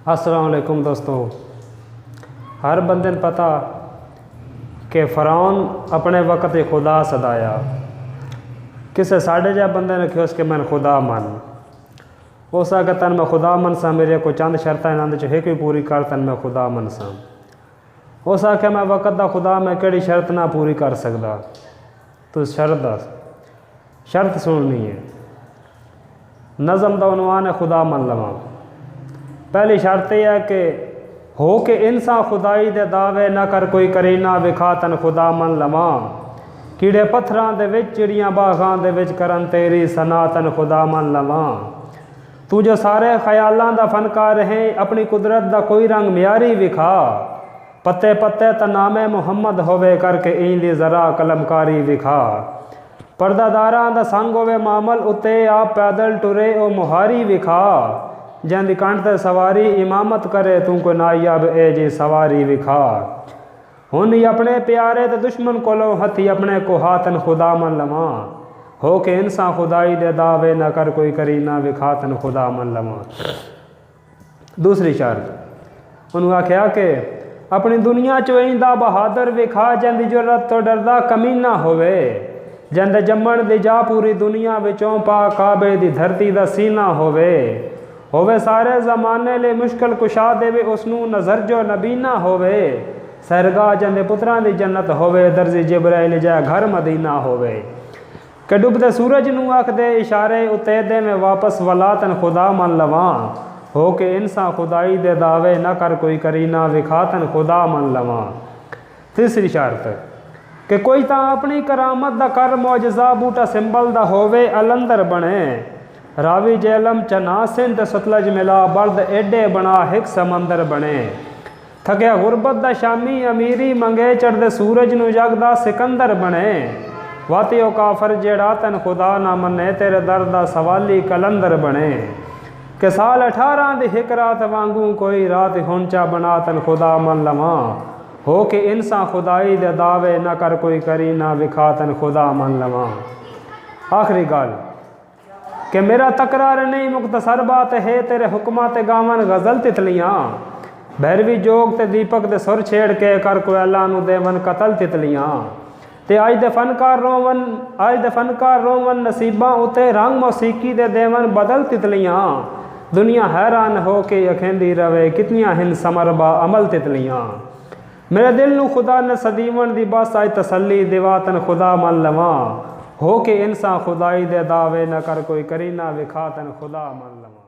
अस्सलाम वालेकुम दोस्तों। हर बंदे ने पता कि फ़िरौन अपने वक़्त ही खुदा सदाया। किसे साढ़े जा बंदे ने क्यों उसके मन खुदा मन उस आगे तन मैं खुदा मन सा मेरे को चंद शर्त आनंद च एक भी पूरी कर तन मैं खुदा मन सा। उस आखे मैं वक़्त दा खुदा मैं केड़ी शर्त ना पूरी कर सकदा। तो शर्त दस, शर्त सुननी है। नज़म दा उनवान है खुदा मन लवा। पहली शर्त यह है कि हो के इंसान खुदाई दे दावे ना कर कोई करीना विखा तन खुदा मन लवा। कीड़े पत्थरां दे विच चिड़ियां बागां दे विच करन तेरी सना तन खुदा मन लवा। तू जो सारे ख्यालां दा फनकार है अपनी कुदरत दा कोई रंग म्यारी विखा। पत्ते पत्ते ता नामे मुहम्मद होवे करके इंदी जरा कलमकारी विखा। पर्दादारां दा संग होवे मामल उत्ते आप पैदल टुरे ओ मुहारी विखा। जंदी कंठ ते सवारी इमामत करे तू को नायाब ए जी सवारी विखा। हुन अपने प्यारे ते दुश्मन कोलों हथी अपने को हाथन खुदा मन लवा। हो के इंसान खुदाई दे दावे न कर कोई करी ना विखातन खुदा मन लवा। दूसरी शर्त उन्होंने आख्या कि अपनी दुनिया चो इंदा बहादुर विखा जंदी जरूरत तो डरदा कमीना होवे। जंदे जम्मण दी जा पूरी दुनिया विचों पा काबे दी धरती दा सीना होवे सारे ज़माने ले मुश्किल कुशा देवे उसनू नज़र जो नबीना होवे। सरगाह जंदे पुत्रां दी जन्नत होवे दर्जी जिब्राइल जा घर मदीना होवे। के डुबदे सूरज नू आख दे इशारे उते दे में वापस वलातन खुदा मन लवा। हो के इंसान खुदाई दे दावे न कर कोई करीना विखातन खुदा मन लवा। तीसरी शर्त कि कोई ता अपनी करामत दा कर मौजज़ा बूटा सिंबल दा होवे अलंदर बने। रावी जेलम चना सिंध सतलज मिला बर्द एडे बना हिक समंदर बने। थकिया गुरबत दा शामी अमीरी मंगे चढ़दे सूरज नू जगदा सिकंदर बने। वातियो काफर जेड़ा तन खुदा ना मने तेरे दर दा सवाली कलंदर बने। के साल 18 दी हिक रात वांगू कोई रात हुंचा बना तन खुदा मन लवा। हो के इंसान खुदाई दे दावे न कर कोई करी ना विखा तन खुदा मन लवा। आखिरी गल कि मेरा तकरार नहीं मुख्तसर बात है तेरे हुक्मा ते गावन गज़ल तितलियाँ। भैरवी जोग ते दीपक दे सुर छेड़ के कर कोयला नू देवन कतल तितलियाँ। ते आज दे फनकार रोवन नसीबा उते रंग मौसीकी दे देवन बदल तितलियाँ। दुनिया हैरान हो के अखेंदी रवे कितनियाँ हिन समरबा अमल तितलियाँ। मेरे दिल नू खुदा ने सदीवन दी बस आज तसल्ली दिवातन खुदा मन लवा। हो के इंसान खुदाई दे दावे न कर कोई करीना विखातन खुदा मन लवा।